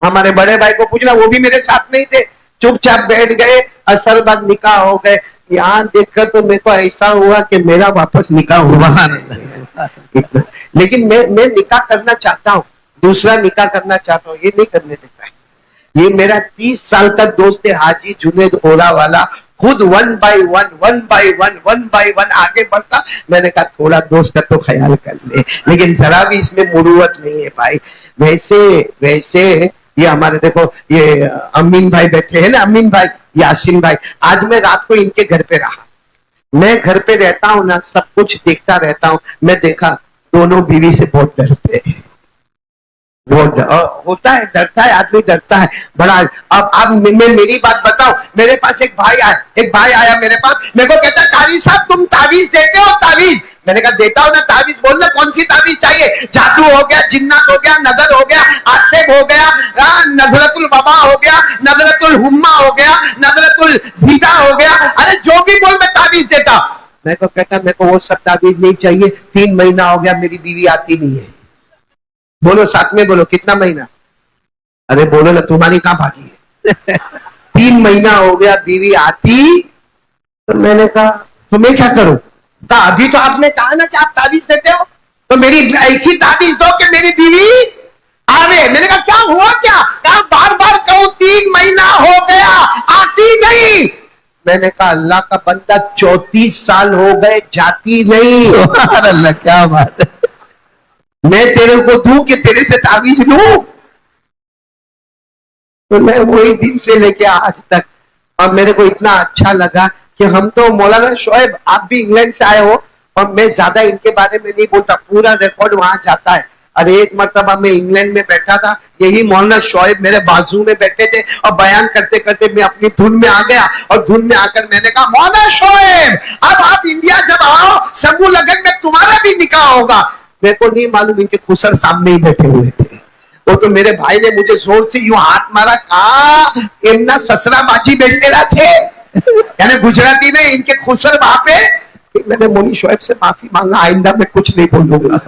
हमारे बड़े भाई को पूछना, वो भी मेरे साथ नहीं थे, चुपचाप बैठ गए। असर बाद निकाह हो गए। यहाँ देखकर तो मेरे को ऐसा हुआ कि मेरा वापस निकाह हुआ। लेकिन मैं निकाह करना चाहता हूँ, दूसरा निकाह करना चाहता हूँ, ये नहीं करने देता है। ये मेरा 30 साल तक दोस्त है हाजी जुनेद ओला वाला, खुद वन बाय वन आगे बढ़ता। मैंने कहा थोड़ा दोस्त का तो ख्याल कर ले, लेकिन जरा भी इसमें मुरुवत नहीं है भाई। वैसे ये हमारे देखो, ये अमीन भाई बैठे हैं ना, अमीन भाई, यासीन भाई, आज मैं रात को इनके घर पे रहा। मैं घर पे रहता हूँ ना, सब कुछ देखता रहता हूँ। मैं देखा दोनों बीवी से बहुत डरते हैं, होता है, डरता है आदमी, डरता है बड़ा। अब मैं मेरी बात बताऊं, मेरे पास एक भाई आया मेरे पास, मेरे को कहता कारी साहब तुम तावीज देते हो? तावीज? मैंने कहा देता हूं ना। तावीज? बोलना कौन सी तावीज चाहिए? जादू हो गया, जिन्नात हो गया, नजर हो गया, आसेब हो गया, नजरतुल वबा हो गया, नजरतुल हुम्मा हो गया, नजरतुल विदा हो गया, अरे जो भी बोल मैं तावीज देता। मैं को कहता मेरे को वो सब तावीज नहीं चाहिए, 3 महीना हो गया मेरी बीवी आती नहीं है। बोलो साथ में बोलो, कितना महीना? अरे बोलो ना, तुम्हारी कहां भागी है? 3 महीना हो गया बीवी आती। तो मैंने कहा तो मैं क्या करूं? कहा अभी तो आपने कहा ना कि आप ताबीज देते हो, तो मेरी ऐसी ताबीज दो कि मेरी बीवी आवे। मैंने कहा क्या हुआ क्या? कहा बार बार कहूं 3 महीना हो गया आती नहीं। मैंने कहा अल्लाह का बंदा 34 साल हो गए जाती नहीं। अल्लाह क्या बात है, मैं तेरे को दूं कि तेरे से ताबीज लूं? तो मैं वही दिन से लेके आज तक, और मेरे को इतना अच्छा लगा कि हम तो मौलाना शोएब, आप भी इंग्लैंड से आए हो, और मैं ज्यादा इनके बारे में नहीं बोलता, पूरा रिकॉर्ड वहां जाता है। अरे एक मरतबा मैं इंग्लैंड में बैठा था, यही मौलाना शोएब मेरे बाजू में बैठे थे और बयान करते करते मैं अपनी धुन में आ गया और धुन में आकर मैंने कहा मौलाना शोएब अब आप इंडिया जब आओ समूह लगन में तुम्हारा भी निकाह होगा। मेरे को नहीं मालूम इनके खुसर सामने ही बैठे हुए थे। वो तो मेरे भाई ने मुझे जोर से यूं हाथ मारा, कहा एमना ससरा बाजी बेसेरा थे यानी गुजराती में इनके खुसर वहां पे। मैंने मौलवी शोएब से माफी मांगा, आइंदा मैं कुछ नहीं बोलूंगा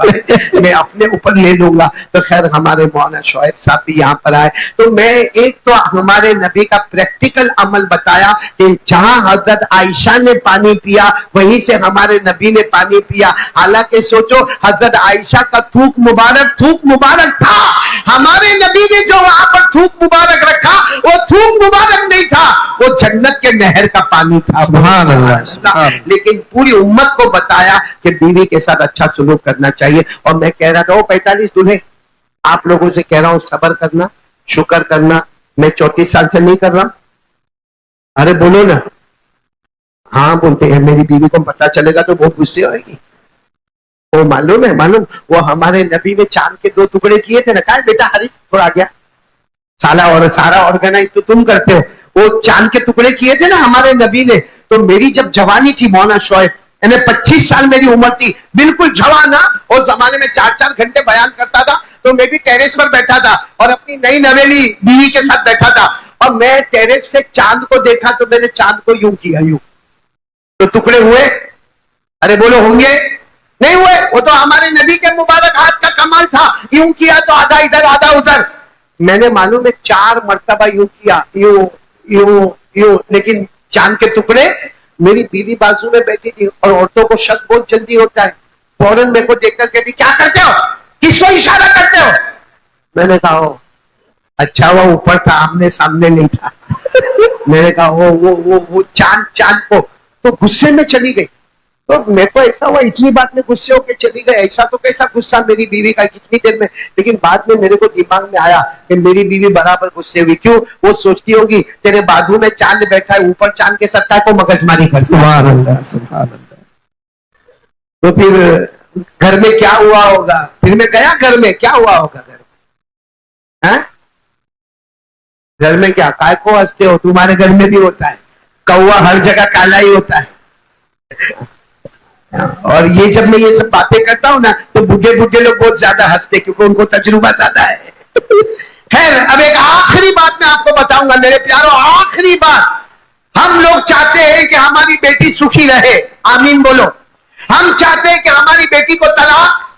मैं अपने ऊपर ले लूंगा। तो खैर हमारे मौलाना शोएब साहब भी यहाँ पर आए तो मैं एक तो हमारे नबी का प्रैक्टिकल अमल बताया कि जहां हजरत आयशा ने पानी पिया वहीं से हमारे नबी ने पानी पिया। हालांकि सोचो हजरत आयशा का थूक मुबारक था, हमारे नबी ने जो वहां पर थूक मुबारक रखा वो थूक मुबारक नहीं था, वो जन्नत के नहर का पानी था। सुभान अल्लाह। लेकिन पूरी उम्मत को बताया कि बीवी के साथ अच्छा सुलूक करना चाहिए। और मैं कह रहा था वो 45 दूल्हे आप लोगों से कह रहा हूं सब्र करना, शुक्र करना। मैं 34 साल से नहीं कर रहा। अरे बोलो ना, हाँ बोलते हैं। मेरी बीवी को पता चलेगा तो बहुत गुस्से होगी। वो मालूम है, मालूम वो हमारे नबी ने चांद के 2 टुकड़े किए थे ना। कहा बेटा हरी थोड़ा गया सारा ऑर्गेनाइज तो तुम करते हो। वो चांद के टुकड़े किए थे ना हमारे नबी ने। तो मेरी जब जवानी थी मौलाना शोएब, यानी 25 साल मेरी उम्र थी, बिल्कुल जवान। उस जमाने में 4-4 घंटे बयान करता था तो मैं भी टेरेस पर बैठा था और अपनी नई नवेली बीवी के साथ बैठा था और मैं टेरेस से चांद को देखा तो मैंने चांद को यूं किया, यूं। तो टुकड़े हुए? अरे बोलो होंगे? नहीं हुए। वो तो हमारे नबी के मुबारक हाथ का कमाल था। यूं किया तो आधा इधर आधा उधर। मैंने मालूम है 4 मरतबा यूं किया, यूं यूं यूं। लेकिन चांद के टुकड़े, मेरी बीवी बाजू में बैठी थी और औरतों को शक बहुत जल्दी होता है। फौरन मेरे को देखकर कहती क्या करते हो, किसको इशारा करते हो? मैंने कहा अच्छा वो ऊपर था, आमने सामने नहीं था मैंने कहा वो चांद को। तो गुस्से में चली गई। तो मेरे को ऐसा हुआ इतनी बात में गुस्से होकर चली गई। ऐसा तो कैसा गुस्सा मेरी बीवी का कितनी देर में। लेकिन बाद में मेरे को दिमाग में आया कि मेरी बीवी बराबर गुस्से हुई। क्यों? वो सोचती होगी तेरे बाजू में चांद बैठा है, ऊपर चांद के सत्ता को मगजमारी कर। सुभान अल्लाह, सुभान अल्लाह। तो फिर घर में क्या हुआ होगा? फिर मैं गया घर में, क्या हुआ होगा घर में? है घर में क्या काय को हंसते हो? तुम्हारे घर में भी होता है, कौवा हर जगह काला ही होता है। और ये जब मैं ये सब बातें करता हूं ना तो बुढ़े लोग बहुत ज्यादा हंसते क्योंकि उनको तजुर्बा ज्यादा है। खैर अब एक आखिरी बात मैं आपको बताऊंगा मेरे प्यारों, आखिरी बात। हम लोग चाहते हैं कि हमारी बेटी सुखी रहे, आमीन बोलो। हम चाहते हैं कि हमारी बेटी को तलाक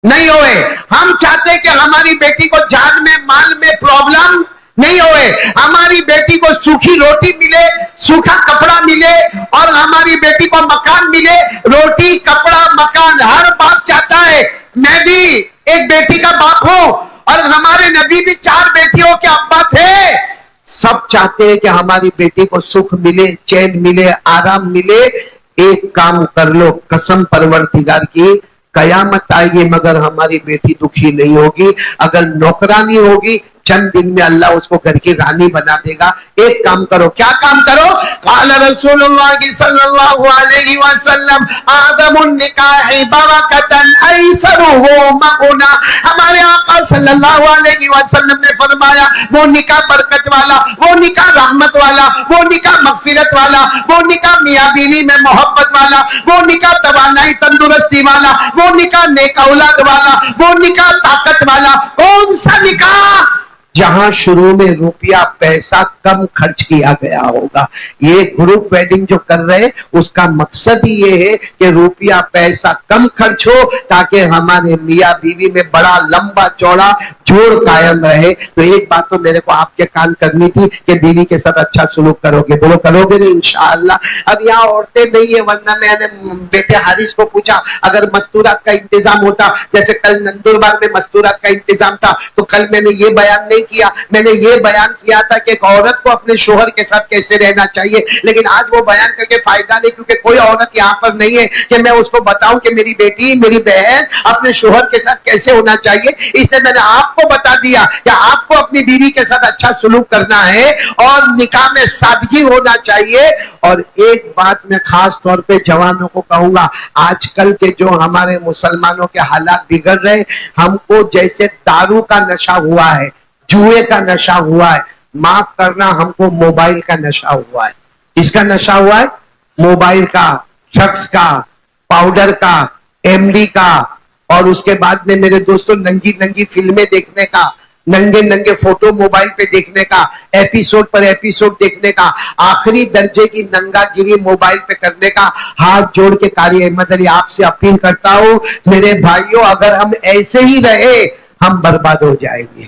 नहीं होए। हम चाहते हैं कि हमारी बेटी को जान में माल में प्रॉब्लम नहीं होए। हमारी बेटी को सूखी रोटी मिले, सूखा कपड़ा मिले और हमारी बेटी को मकान मिले। रोटी कपड़ा मकान हर बाप चाहता है। मैं भी एक बेटी का बाप हूं और हमारे नबी भी 4 बेटियों के अब्बा थे। सब चाहते हैं कि हमारी बेटी को सुख मिले, चैन मिले, आराम मिले। एक काम कर लो, कसम परवरदिगार की, कयामत आएगी मगर हमारी बेटी दुखी नहीं होगी। अगर नौकरानी होगी चंद दिन में अल्लाह उसको घर की रानी बना देगा। एक काम करो, क्या काम करो? क़ाल रसूलुल्लाह सल्लल्लाहु अलैहि वसल्लम आदमुन निकाहि बरकतन ऐसरुहु मगुना। हमारे आका सल्लल्लाहु अलैहि वसल्लम ने फरमाया वो निकाह बरकत वाला, वो निकाह रहमत वाला, वो निकाह मगफिरत वाला, वो निकाह मियां बीवी में मोहब्बत वाला, वो निकाह तवानाई तंदुरुस्ती वाला, वो निकाह नेक औलाद वाला, वो निकाह ताकत वाला। कौन सा निकाह? जहां शुरू में रुपया पैसा कम खर्च किया गया होगा। ये ग्रुप वेडिंग जो कर रहे उसका मकसद ही ये है कि रुपया पैसा कम खर्च हो ताकि हमारे मियां बीवी में बड़ा लंबा चौड़ा जोड़ कायम रहे। तो एक बात तो मेरे को आपके कान करनी थी कि बीवी के साथ अच्छा सुलूक करोगे। बोलो करोगे नहीं इंशाअल्लाह। अब यहाँ औरतें नहीं है, वरना मैंने बेटे हारिस को पूछा अगर मस्तूरात का इंतजाम होता, जैसे कल नंदुरबार में मस्तूरात का इंतजाम था तो कल मैंने ये बयान नहीं किया। मैंने ये बयान किया था कि एक औरत को अपने शोहर के साथ कैसे रहना चाहिए, लेकिन आज वो बयान करके फायदा नहीं, क्योंकि कोई औरत यहाँ पर नहीं है कि मैं उसको बताऊं कि मेरी बेटी, मेरी बहन अपने शोहर के साथ कैसे होना चाहिए। इसलिए मैंने आपको बता दिया कि आपको अपनी बीवी के साथ अच्छा सलूक करना है और निकाह में सादगी होना चाहिए। और एक बात मैं खास तौर पे जवानों को कहूंगा, आजकल के जो हमारे मुसलमानों के हालात बिगड़ रहे, हमको जैसे दारू का नशा हुआ है, जुए का नशा हुआ है, माफ करना हमको मोबाइल का नशा हुआ है। इसका नशा हुआ है मोबाइल का, ड्रग्स का, पाउडर का, एमडी का, और उसके बाद में मेरे दोस्तों नंगी नंगी फिल्में देखने का, नंगे नंगे फोटो मोबाइल पे देखने का, एपिसोड पर एपिसोड देखने का, आखिरी दर्जे की नंगागिरी मोबाइल पे करने का। हाथ जोड़ के कारी अहमद अली आपसे अपील करता हूं मेरे भाइयों, अगर हम ऐसे ही रहे हम बर्बाद हो जाएंगे।